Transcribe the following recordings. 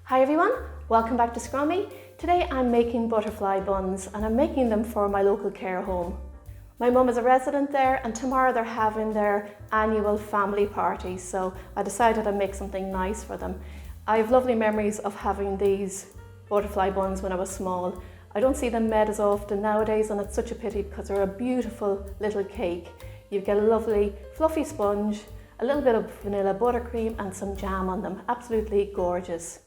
Hi everyone, welcome back to Scrummy. Today I'm making butterfly buns and I'm making them for my local care home. My mum is a resident there and tomorrow they're having their annual family party, so I decided I'd make something nice for them. I have lovely memories of having these butterfly buns when I was small. I don't see them made as often nowadays and it's such a pity because they're a beautiful little cake. You get a lovely fluffy sponge, a little bit of vanilla buttercream and some jam on them. Absolutely gorgeous.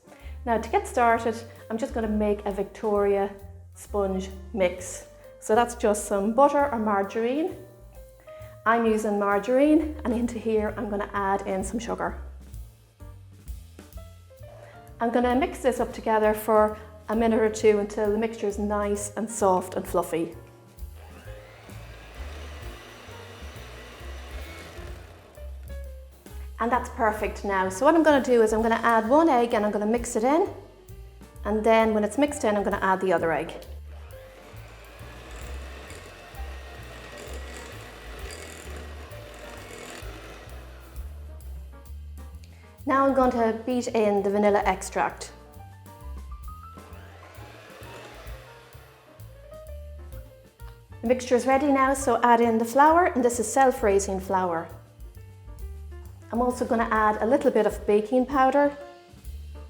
Now to get started, I'm just going to make a Victoria sponge mix. So that's just some butter or margarine. I'm using margarine and into here I'm going to add in some sugar. I'm going to mix this up together for a minute or two until the mixture is nice and soft and fluffy. And that's perfect now. So what I'm going to do is I'm going to add one egg and I'm going to mix it in. And then when it's mixed in, I'm going to add the other egg. Now I'm going to beat in the vanilla extract. The mixture is ready now, so add in the flour, and this is self-raising flour. I'm also going to add a little bit of baking powder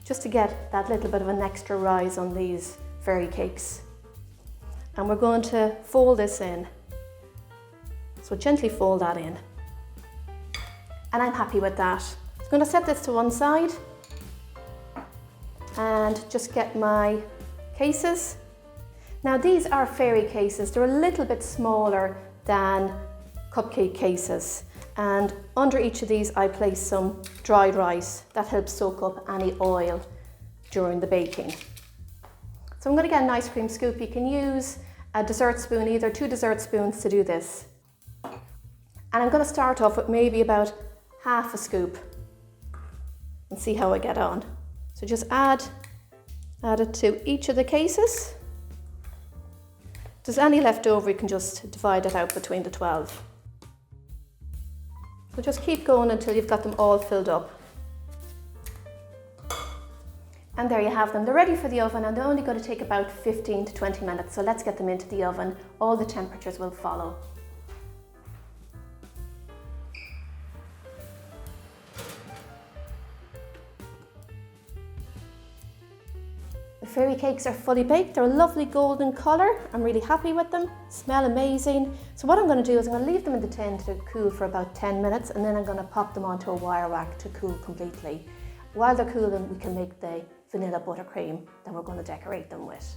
just to get that little bit of an extra rise on these fairy cakes. And we're going to fold this in. So gently fold that in. And I'm happy with that. I'm going to set this to one side and just get my cases. Now these are fairy cases. They're a little bit smaller than cupcake cases. And under each of these I place some dried rice. That helps soak up any oil during the baking. So I'm going to get an ice cream scoop. You can use a dessert spoon, either 2 dessert spoons to do this. And I'm going to start off with maybe about half a scoop and see how I get on. So just add it to each of the cases. If there's any left over, you can just divide it out between the 12. So just keep going until you've got them all filled up. And there you have them. They're ready for the oven and they're only going to take about 15 to 20 minutes. So let's get them into the oven. All the temperatures will follow. The fairy cakes are fully baked. They're a lovely golden colour. I'm really happy with them. Smell amazing. So what I'm going to do is I'm going to leave them in the tin to cool for about 10 minutes and then I'm going to pop them onto a wire rack to cool completely. While they're cooling, we can make the vanilla buttercream that we're going to decorate them with.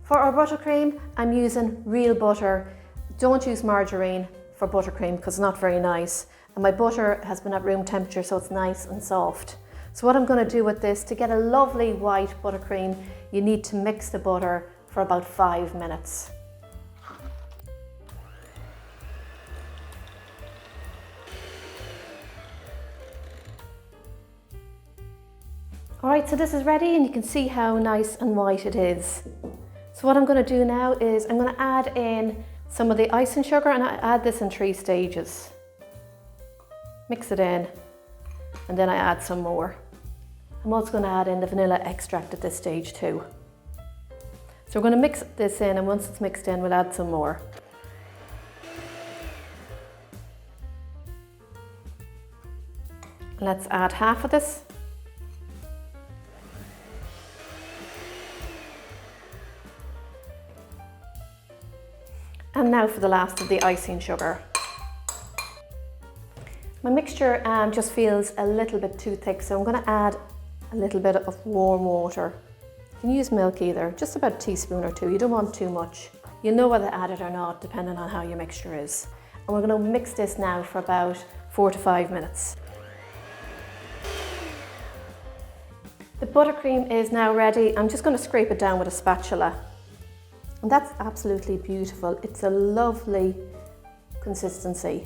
For our buttercream, I'm using real butter. Don't use margarine for buttercream because it's not very nice. And my butter has been at room temperature, so it's nice and soft. So what I'm going to do with this, to get a lovely white buttercream, you need to mix the butter for about 5 minutes. Alright, so this is ready and you can see how nice and white it is. So what I'm going to do now is I'm going to add in some of the icing sugar and I add this in 3 stages. Mix it in. And then I add some more. I'm also going to add in the vanilla extract at this stage too. So we're going to mix this in and once it's mixed in we'll add some more. Let's add half of this. And now for the last of the icing sugar. My mixture just feels a little bit too thick, so I'm going to add a little bit of warm water. You can use milk either, just about a teaspoon or 2. You don't want too much. You'll know whether to add it or not, depending on how your mixture is. And we're going to mix this now for about 4 to 5 minutes. The buttercream is now ready. I'm just going to scrape it down with a spatula. And that's absolutely beautiful. It's a lovely consistency.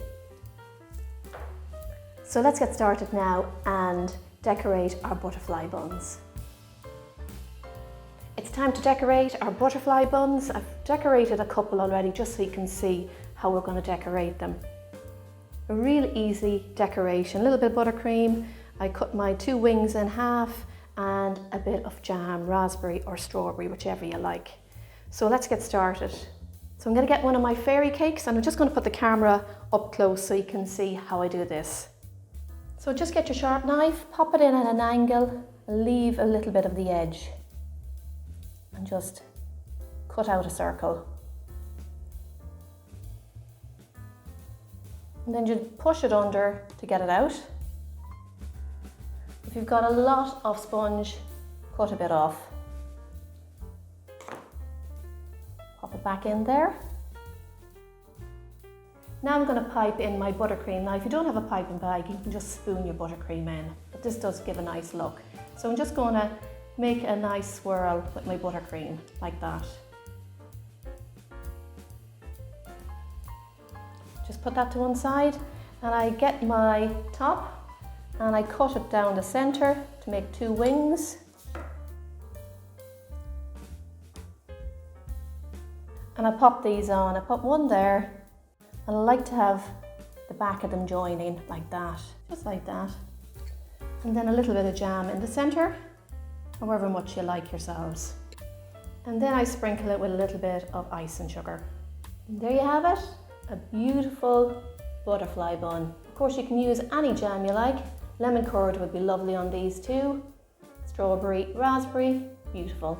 So let's get started now and decorate our butterfly buns. It's time to decorate our butterfly buns. I've decorated a couple already just so you can see how we're going to decorate them. A real easy decoration, a little bit of buttercream. I cut my 2 wings in half and a bit of jam, raspberry or strawberry, whichever you like. So let's get started. So I'm going to get one of my fairy cakes, and I'm just going to put the camera up close so you can see how I do this. So just get your sharp knife, pop it in at an angle, leave a little bit of the edge, and just cut out a circle. And then just push it under to get it out. If you've got a lot of sponge, cut a bit off. Pop it back in there. Now I'm going to pipe in my buttercream. Now if you don't have a piping bag, you can just spoon your buttercream in, but this does give a nice look. So I'm just going to make a nice swirl with my buttercream, like that. Just put that to one side, and I get my top and I cut it down the center to make two wings. And I pop these on. I put one there, and I like to have the back of them joining like that, just like that. And then a little bit of jam in the center, however much you like yourselves. And then I sprinkle it with a little bit of icing sugar. And there you have it, a beautiful butterfly bun. Of course, you can use any jam you like. Lemon curd would be lovely on these too. Strawberry, raspberry, beautiful.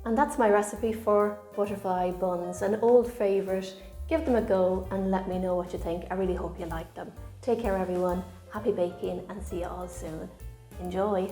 And that's my recipe for butterfly buns, an old favourite. Give them a go and let me know what you think. I really hope you like them. Take care everyone, happy baking, and see you all soon. Enjoy!